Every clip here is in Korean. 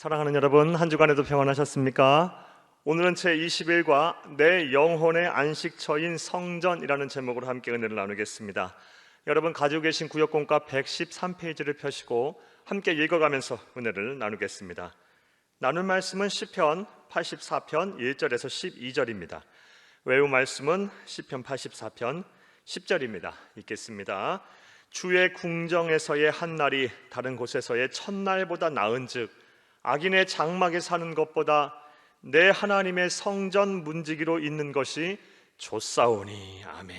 사랑하는 여러분, 한 주간에도 평안하셨습니까? 오늘은 제21과 내 영혼의 안식처인 성전이라는 제목으로 함께 은혜를 나누겠습니다. 여러분 가지고 계신 구역공과 113페이지를 펴시고 함께 읽어가면서 은혜를 나누겠습니다. 나눌 말씀은 시편 84편 1절에서 12절입니다. 외울 말씀은 시편 84편 10절입니다. 읽겠습니다. 주의 궁정에서의 한날이 다른 곳에서의 첫날보다 나은즉 악인의 장막에 사는 것보다 내 하나님의 성전 문지기로 있는 것이 좋사오니. 아멘.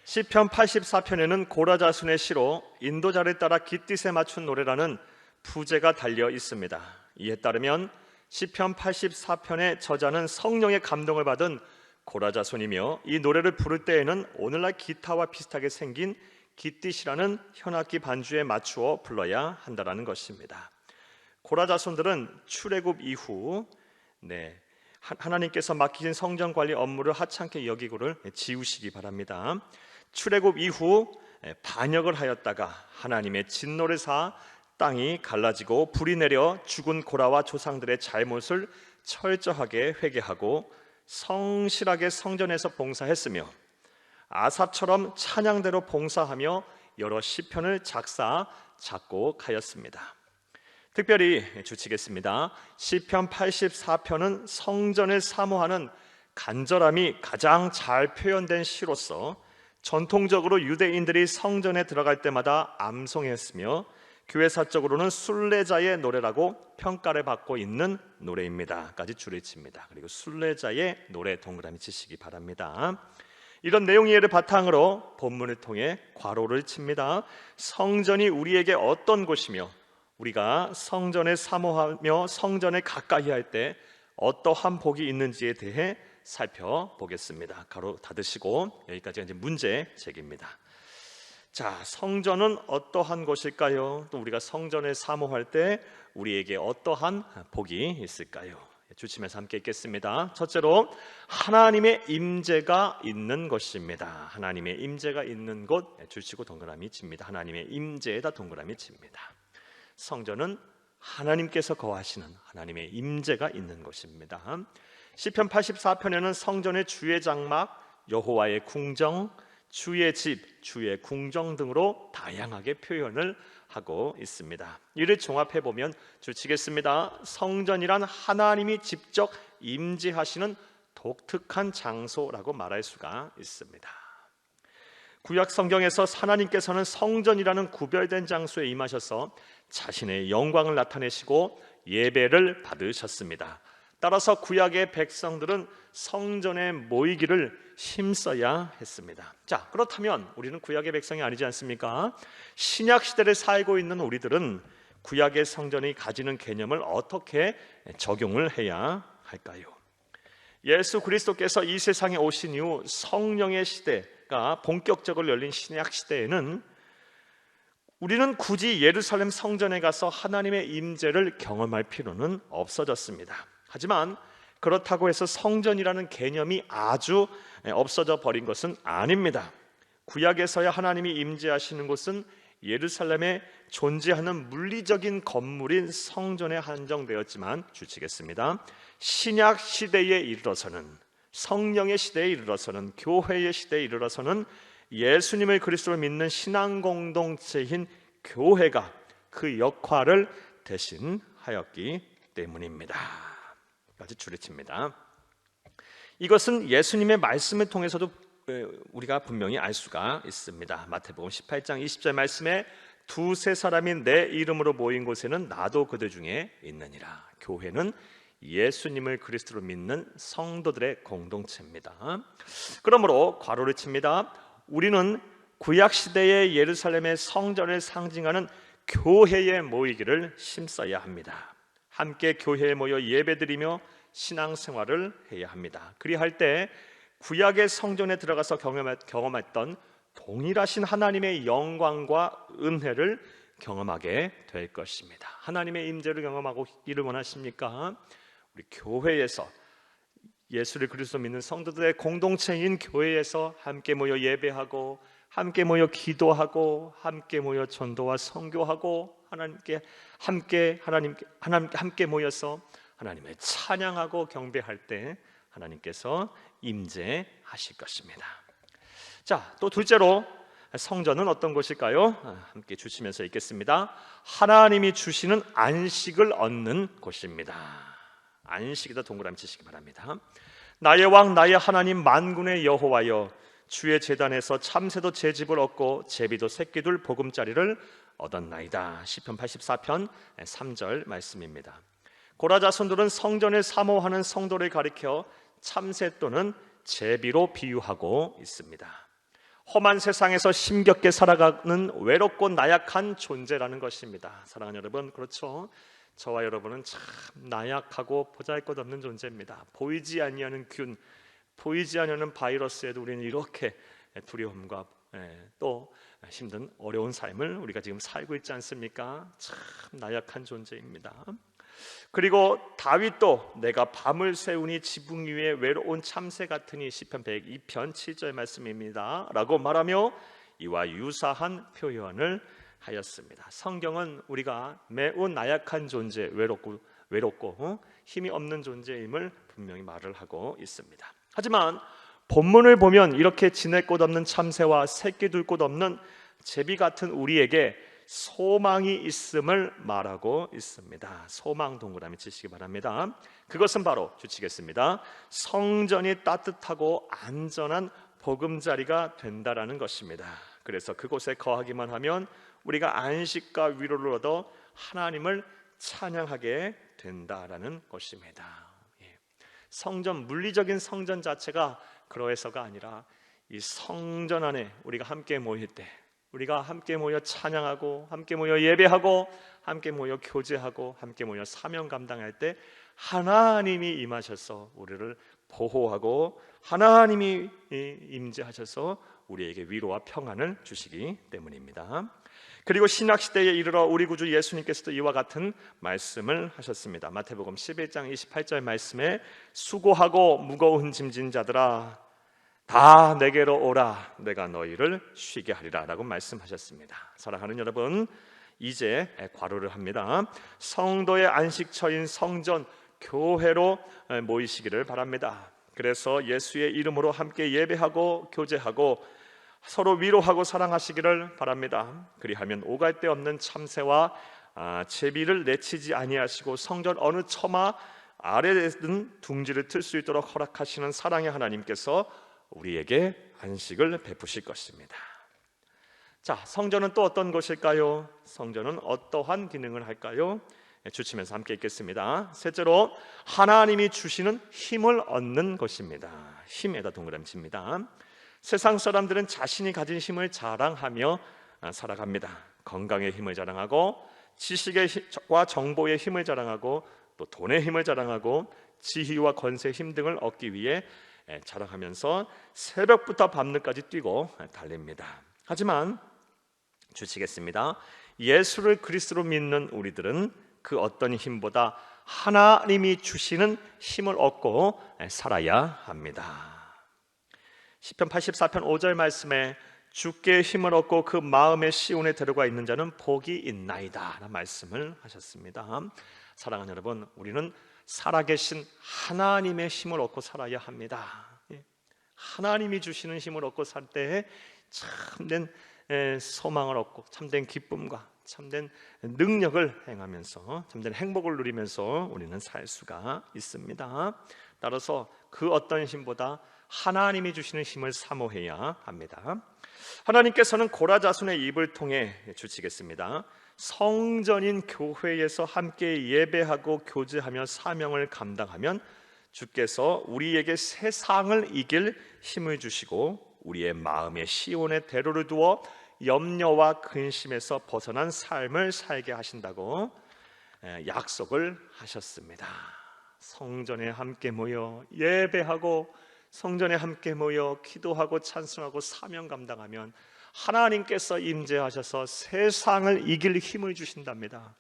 시편 84편에는 고라자순의 시로 인도자를 따라 깃딧에 맞춘 노래라는 부제가 달려 있습니다. 이에 따르면 시편 84편의 저자는 성령의 감동을 받은 고라자손이며 이 노래를 부를 때에는 오늘날 기타와 비슷하게 생긴 깃딧이라는 현악기 반주에 맞추어 불러야 한다는 것입니다. 고라자손들은 출애굽 이후 하나님께서 맡기신 성전 관리 업무를 하찮게 여기고를 지우시기 바랍니다. 출애굽 이후 반역을 하였다가 하나님의 진노를 사 땅이 갈라지고 불이 내려 죽은 고라와 조상들의 잘못을 철저하게 회개하고 성실하게 성전에서 봉사했으며 아삽처럼 찬양대로 봉사하며 여러 시편을 작곡하였습니다. 특별히 주치겠습니다. 시편 84편은 성전을 사모하는 간절함이 가장 잘 표현된 시로서 전통적으로 유대인들이 성전에 들어갈 때마다 암송했으며 교회사적으로는 순례자의 노래라고 평가를 받고 있는 노래입니다. 까지 줄을 칩니다. 그리고 순례자의 노래 동그라미 치시기 바랍니다. 이런 내용 이해를 바탕으로 본문을 통해 괄호를 칩니다. 성전이 우리에게 어떤 곳이며 우리가 성전을 사모하며 성전에 가까이 할 때 어떠한 복이 있는지에 대해 살펴보겠습니다. 가로 닫으시고 여기까지가 이제 문제제기입니다. 자, 성전은 어떠한 것일까요? 또 우리가 성전을 사모할 때 우리에게 어떠한 복이 있을까요? 주치면서 함께 읽겠습니다. 첫째로 하나님의 임재가 있는 것입니다. 하나님의 임재가 있는 곳 주치고 동그라미 칩니다. 하나님의 임재에다 동그라미 칩니다. 성전은 하나님께서 거하시는 하나님의 임재가 있는 곳입니다. 시편 84편에는 성전의 주의 장막, 여호와의 궁정, 주의 집, 주의 궁정 등으로 다양하게 표현을 하고 있습니다. 이를 종합해 보면 주치겠습니다. 성전이란 하나님이 직접 임재하시는 독특한 장소라고 말할 수가 있습니다. 구약 성경에서 하나님께서는 성전이라는 구별된 장소에 임하셔서 자신의 영광을 나타내시고 예배를 받으셨습니다. 따라서 구약의 백성들은 성전에 모이기를 힘써야 했습니다. 자, 그렇다면 우리는 구약의 백성이 아니지 않습니까? 신약 시대를 살고 있는 우리들은 구약의 성전이 가지는 개념을 어떻게 적용을 해야 할까요? 예수 그리스도께서 이 세상에 오신 이후 성령의 시대가 본격적으로 열린 신약 시대에는 우리는 굳이 예루살렘 성전에 가서 하나님의 임재를 경험할 필요는 없어졌습니다. 하지만 그렇다고 해서 성전이라는 개념이 아주 없어져 버린 것은 아닙니다. 구약에서야 하나님이 임재하시는 곳은 예루살렘에 존재하는 물리적인 건물인 성전에 한정되었지만 주치겠습니다. 신약 시대에 이르러서는, 성령의 시대에 이르러서는, 교회의 시대에 이르러서는 예수님을 그리스도로 믿는 신앙 공동체인 교회가 그 역할을 대신하였기 때문입니다. 까지 줄을 칩니다. 이것은 예수님의 말씀을 통해서도 우리가 분명히 알 수가 있습니다. 마태복음 18장 20절 말씀에 두세 사람이 내 이름으로 모인 곳에는 나도 그들 중에 있느니라. 교회는 예수님을 그리스도로 믿는 성도들의 공동체입니다. 그러므로 괄호를 칩니다. 우리는 구약시대의 예루살렘의 성전을 상징하는 교회에 모이기를 힘써야 합니다. 함께 교회에 모여 예배드리며 신앙생활을 해야 합니다. 그리할 때 구약의 성전에 들어가서 경험했던 동일하신 하나님의 영광과 은혜를 경험하게 될 것입니다. 하나님의 임재를 경험하기를 원하십니까? 우리 교회에서 예수를 그리스도 믿는 성도들의 공동체인 교회에서 함께 모여 예배하고 함께 모여 기도하고 함께 모여 전도와 선교하고 하나님께 함께 모여서 하나님을 찬양하고 경배할 때 하나님께서 임재하실 것입니다. 자, 또 둘째로 성전은 어떤 곳일까요? 함께 주시면서 읽겠습니다. 하나님이 주시는 안식을 얻는 곳입니다. 안식이다 동그라미 치시기 바랍니다. 나의 왕 나의 하나님 만군의 여호와여, 주의 제단에서 참새도 제 집을 얻고 제비도 새끼둘 보금자리를 얻었나이다. 시편 84편 3절 말씀입니다. 고라 자손들은 성전을 사모하는 성도를 가리켜 참새 또는 제비로 비유하고 있습니다. 험한 세상에서 힘겹게 살아가는 외롭고 나약한 존재라는 것입니다. 사랑하는 여러분, 그렇죠? 저와 여러분은 참 나약하고 보잘것없는 존재입니다. 보이지 아니하는 균, 보이지 않는 바이러스에도 우리는 이렇게 두려움과 또 힘든 어려운 삶을 우리가 지금 살고 있지 않습니까? 참 나약한 존재입니다. 그리고 다윗도 내가 밤을 새우니 지붕 위에 외로운 참새 같으니 시편 102편 7절 말씀입니다 라고 말하며 이와 유사한 표현을 하였습니다. 성경은 우리가 매우 나약한 존재, 외롭고 힘이 없는 존재임을 분명히 말을 하고 있습니다. 하지만 본문을 보면 이렇게 지낼 곳 없는 참새와 새끼 둘 곳 없는 제비 같은 우리에게 소망이 있음을 말하고 있습니다. 소망 동그라미 치시기 바랍니다. 그것은 바로 주치겠습니다. 성전이 따뜻하고 안전한 보금자리가 된다라는 것입니다. 그래서 그곳에 거하기만 하면 우리가 안식과 위로를 얻어 하나님을 찬양하게 된다라는 것입니다. 성전, 물리적인 성전 자체가 그러해서가 아니라 이 성전 안에 우리가 함께 모일 때, 우리가 함께 모여 찬양하고 함께 모여 예배하고 함께 모여 교제하고 함께 모여 사명 감당할 때 하나님이 임하셔서 우리를 보호하고 하나님이 임재하셔서 우리에게 위로와 평안을 주시기 때문입니다. 그리고 신약시대에 이르러 우리 구주 예수님께서도 이와 같은 말씀을 하셨습니다. 마태복음 11장 28절 말씀에 수고하고 무거운 짐진 자들아 다 내게로 오라 내가 너희를 쉬게 하리라 라고 말씀하셨습니다. 사랑하는 여러분, 이제 괄호를 합니다. 성도의 안식처인 성전, 교회로 모이시기를 바랍니다. 그래서 예수의 이름으로 함께 예배하고 교제하고 서로 위로하고 사랑하시기를 바랍니다. 그리하면 오갈 데 없는 참새와 제비를 내치지 아니하시고 성전 어느 처마 아래에든 둥지를 틀 수 있도록 허락하시는 사랑의 하나님께서 우리에게 안식을 베푸실 것입니다. 자, 성전은 또 어떤 곳일까요? 성전은 어떠한 기능을 할까요? 주치면서 함께 읽겠습니다. 셋째로 하나님이 주시는 힘을 얻는 것입니다. 힘에다 동그라미 칩니다. 세상 사람들은 자신이 가진 힘을 자랑하며 살아갑니다. 건강의 힘을 자랑하고 지식과 정보의 힘을 자랑하고 또 돈의 힘을 자랑하고 지위와 권세 힘 등을 얻기 위해 자랑하면서 새벽부터 밤늦까지 뛰고 달립니다. 하지만 주치겠습니다. 예수를 그리스도로 믿는 우리들은 그 어떤 힘보다 하나님이 주시는 힘을 얻고 살아야 합니다. 시편 84편 5절 말씀에 주께 힘을 얻고 그 마음의 시온에 들어가 있는 자는 복이 있나이다 라는 말씀을 하셨습니다. 사랑하는 여러분, 우리는 살아계신 하나님의 힘을 얻고 살아야 합니다. 하나님이 주시는 힘을 얻고 살 때에 참된 소망을 얻고 참된 기쁨과 참된 능력을 행하면서 참된 행복을 누리면서 우리는 살 수가 있습니다. 따라서 그 어떤 힘보다 하나님이 주시는 힘을 사모해야 합니다. 하나님께서는 고라 자손의 입을 통해 주시겠습니다. 성전인 교회에서 함께 예배하고 교제하며 사명을 감당하면 주께서 우리에게 세상을 이길 힘을 주시고 우리의 마음에 시온의 대로를 두어 염려와 근심에서 벗어난 삶을 살게 하신다고 약속을 하셨습니다. 성전에 함께 모여 예배하고 성전에 함께 모여 기도하고 찬송하고 사명 감당하면 하나님께서 임재하셔서 세상을 이길 힘을 주신답니다.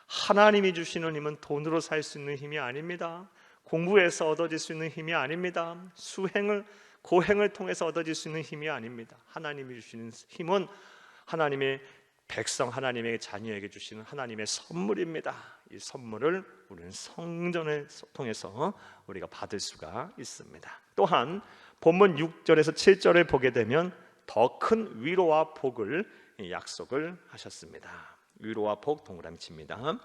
하나님이 주시는 힘은 돈으로 살 수 있는 힘이 아닙니다. 공부해서 얻어질 수 있는 힘이 아닙니다. 고행을 통해서 얻어질 수 있는 힘이 아닙니다. 하나님이 주시는 힘은 하나님의 백성 하나님의 자녀에게 주시는 하나님의 선물입니다. 이 선물을 우리는 성전을 통해서 우리가 받을 수가 있습니다. 또한 본문 6절에서 7절을 보게 되면 더 큰 위로와 복을 약속을 하셨습니다. 위로와 복 동그라미 칩니다.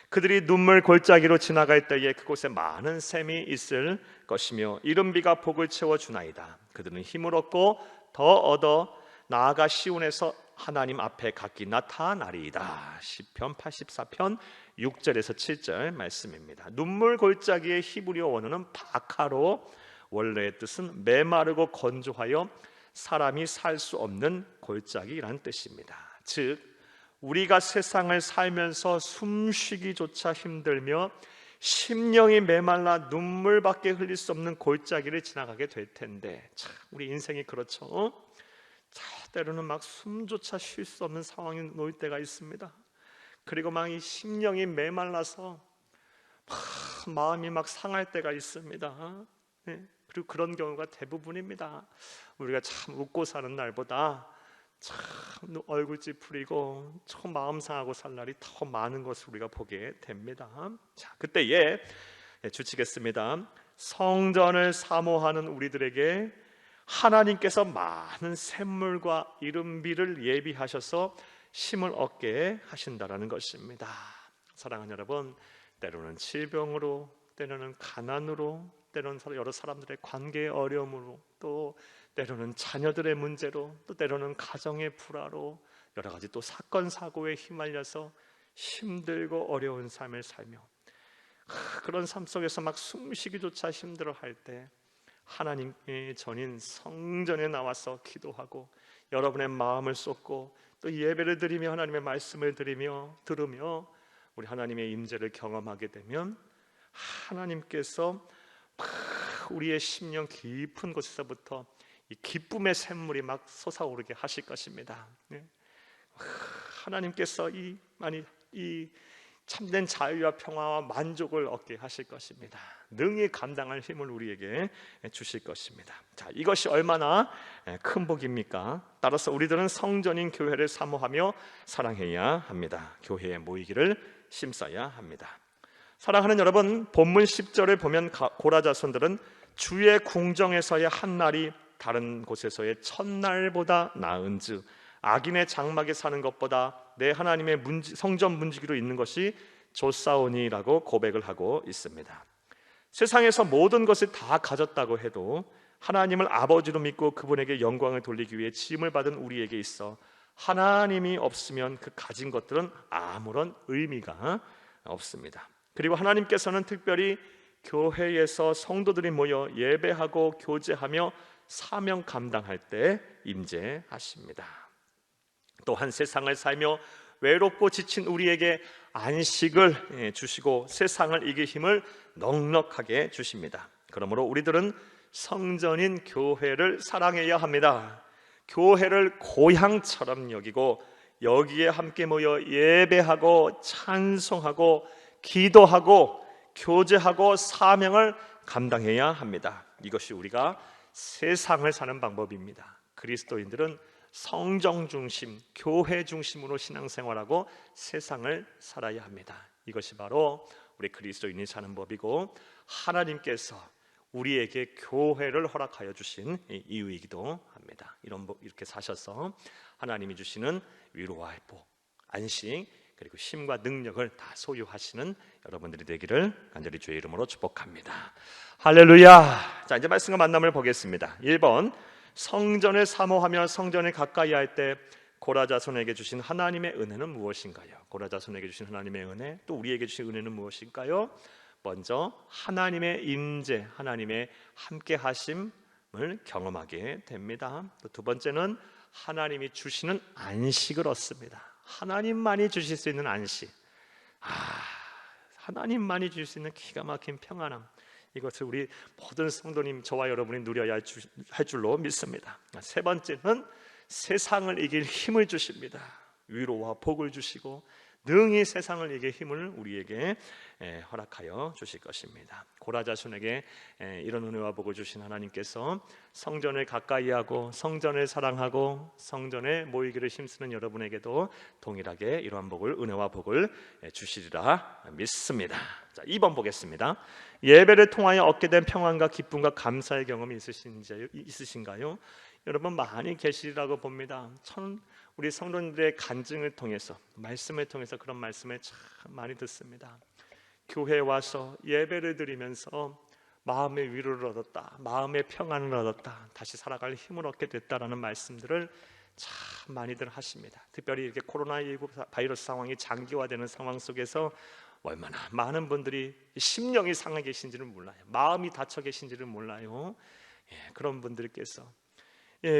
그들이 눈물 골짜기로 지나갈 때에 그곳에 많은 샘이 있을 것이며 이른 비가 복을 채워주나이다. 그들은 힘을 얻고 더 얻어 나아가 시온에서 하나님 앞에 각기 나타나리이다. 시편 84편 6절에서 7절 말씀입니다. 눈물 골짜기의 히브리어 원어는 바카로, 원래의 뜻은 메마르고 건조하여 사람이 살 수 없는 골짜기라는 뜻입니다. 즉 우리가 세상을 살면서 숨쉬기조차 힘들며 심령이 메말라 눈물밖에 흘릴 수 없는 골짜기를 지나가게 될 텐데, 참 우리 인생이 그렇죠. 때로는 막 숨조차 쉴 수 없는 상황이 놓일 때가 있습니다. 그리고 막 이 심령이 메말라서 마음이 막 상할 때가 있습니다. 그리고 그런 경우가 대부분입니다. 우리가 참 웃고 사는 날보다 참 얼굴 찌푸리고 참 마음 상하고 살 날이 더 많은 것을 우리가 보게 됩니다. 자, 그때에 주치겠습니다. 성전을 사모하는 우리들에게 하나님께서 많은 샘물과 이른 비를 예비하셔서 힘을 얻게 하신다라는 것입니다. 사랑하는 여러분, 때로는 질병으로, 때로는 가난으로, 때로는 여러 사람들의 관계의 어려움으로, 또 때로는 자녀들의 문제로, 또 때로는 가정의 불화로 여러 가지 또 사건 사고에 휘말려서 힘들고 어려운 삶을 살며 그런 삶 속에서 막 숨쉬기조차 힘들어할 때 하나님의 전인 성전에 나와서 기도하고 여러분의 마음을 쏟고 또 예배를 드리며 하나님의 말씀을 들으며 우리 하나님의 임재를 경험하게 되면 하나님께서 우리의 심령 깊은 곳에서부터 이 기쁨의 샘물이 막 솟아오르게 하실 것입니다. 하나님께서 이 참된 자유와 평화와 만족을 얻게 하실 것입니다. 능히 감당할 힘을 우리에게 주실 것입니다. 자, 이것이 얼마나 큰 복입니까? 따라서 우리들은 성전인 교회를 사모하며 사랑해야 합니다. 교회에 모이기를 힘써야 합니다. 사랑하는 여러분, 본문 10절을 보면 고라자손들은 주의 궁정에서의 한 날이 다른 곳에서의 첫날보다 나은즉 악인의 장막에 사는 것보다 내 하나님의 성전 문지기로 있는 것이 좋사오니라고 고백을 하고 있습니다. 세상에서 모든 것을 다 가졌다고 해도 하나님을 아버지로 믿고 그분에게 영광을 돌리기 위해 지음을 받은 우리에게 있어 하나님이 없으면 그 가진 것들은 아무런 의미가 없습니다. 그리고 하나님께서는 특별히 교회에서 성도들이 모여 예배하고 교제하며 사명 감당할 때 임재하십니다. 또한 세상을 살며 외롭고 지친 우리에게 안식을 주시고 세상을 이길 힘을 넉넉하게 주십니다. 그러므로 우리들은 성전인 교회를 사랑해야 합니다. 교회를 고향처럼 여기고 여기에 함께 모여 예배하고 찬송하고 기도하고 교제하고 사명을 감당해야 합니다. 이것이 우리가 세상을 사는 방법입니다. 그리스도인들은 성정 중심, 교회 중심으로 신앙생활하고 세상을 살아야 합니다. 이것이 바로 우리 그리스도인이 사는 법이고 하나님께서 우리에게 교회를 허락하여 주신 이유이기도 합니다. 이렇게 사셔서 하나님이 주시는 위로와 회복, 안식 그리고 힘과 능력을 다 소유하시는 여러분들이 되기를 간절히 주의 이름으로 축복합니다. 할렐루야. 자, 이제 말씀과 만남을 보겠습니다. 1번, 성전을 사모하며 성전을 가까이 할 때 고라자손에게 주신 하나님의 은혜는 무엇인가요? 고라자손에게 주신 하나님의 은혜, 또 우리에게 주신 은혜는 무엇일까요? 먼저 하나님의 임재, 하나님의 함께 하심을 경험하게 됩니다. 또 두 번째는 하나님이 주시는 안식을 얻습니다. 하나님만이 주실 수 있는 안식, 하나님만이 주실 수 있는 기가 막힌 평안함, 이것을 우리 모든 성도님, 저와 여러분이 누려야 할 줄로 믿습니다. 세 번째는 세상을 이길 힘을 주십니다. 위로와 복을 주시고 능히 세상을 이길 힘을 우리에게 허락하여 주실 것입니다. 고라자손에게 이런 은혜와 복을 주신 하나님께서 성전을 가까이하고 성전을 사랑하고 성전에 모이기를 힘쓰는 여러분에게도 동일하게 이러한 복을, 은혜와 복을 주시리라 믿습니다. 자, 2번 보겠습니다. 예배를 통하여 얻게 된 평안과 기쁨과 감사의 경험이 있으신가요? 여러분 많이 계시리라고 봅니다. 우리 성도님들의 간증을 통해서, 말씀을 통해서 그런 말씀을 참 많이 듣습니다. 교회에 와서 예배를 드리면서 마음의 위로를 얻었다, 마음의 평안을 얻었다, 다시 살아갈 힘을 얻게 됐다라는 말씀들을 참 많이들 하십니다. 특별히 이렇게 코로나19 바이러스 상황이 장기화되는 상황 속에서 얼마나 많은 분들이 심령이 상해 계신지를 몰라요. 마음이 닫혀 계신지를 몰라요. 그런 분들께서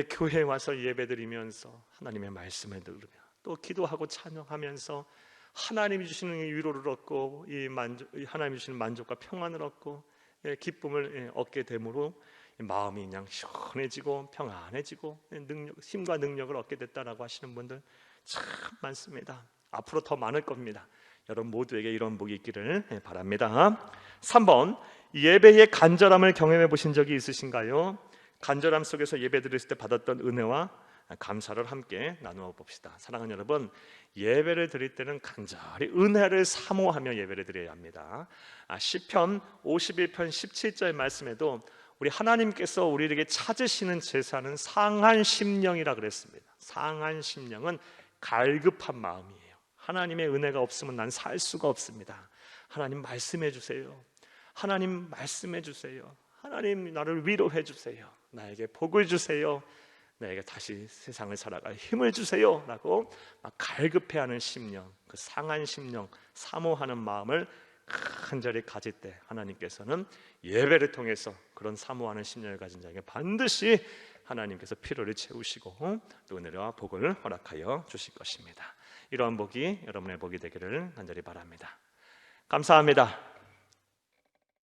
교회에 와서 예배드리면서 하나님의 말씀을 들으며 또 기도하고 찬양하면서 하나님이 주시는 위로를 얻고 하나님이 주시는 만족과 평안을 얻고 기쁨을 얻게 되므로 마음이 그냥 시원해지고 평안해지고 힘과 능력을 얻게 됐다라고 하시는 분들 참 많습니다. 앞으로 더 많을 겁니다. 여러분 모두에게 이런 복이 있기를 바랍니다. 3번, 예배의 간절함을 경험해 보신 적이 있으신가요? 간절함 속에서 예배 드렸을 때 받았던 은혜와 감사를 함께 나누어 봅시다. 사랑하는 여러분, 예배를 드릴 때는 간절히 은혜를 사모하며 예배를 드려야 합니다. 시편 51편 17절 말씀에도 우리 하나님께서 우리에게 찾으시는 제사는 상한 심령이라 그랬습니다. 상한 심령은 갈급한 마음이에요. 하나님의 은혜가 없으면 난 살 수가 없습니다. 하나님 말씀해 주세요. 하나님 말씀해 주세요. 하나님 나를 위로해 주세요. 나에게 복을 주세요. 나에게 다시 세상을 살아갈 힘을 주세요 라고 막 갈급해하는 심령, 그 상한 심령, 사모하는 마음을 간절히 가질 때 하나님께서는 예배를 통해서 그런 사모하는 심령을 가진 자에게 반드시 하나님께서 필요를 채우시고 또 은혜와 복을 허락하여 주실 것입니다. 이러한 복이 여러분의 복이 되기를 간절히 바랍니다. 감사합니다.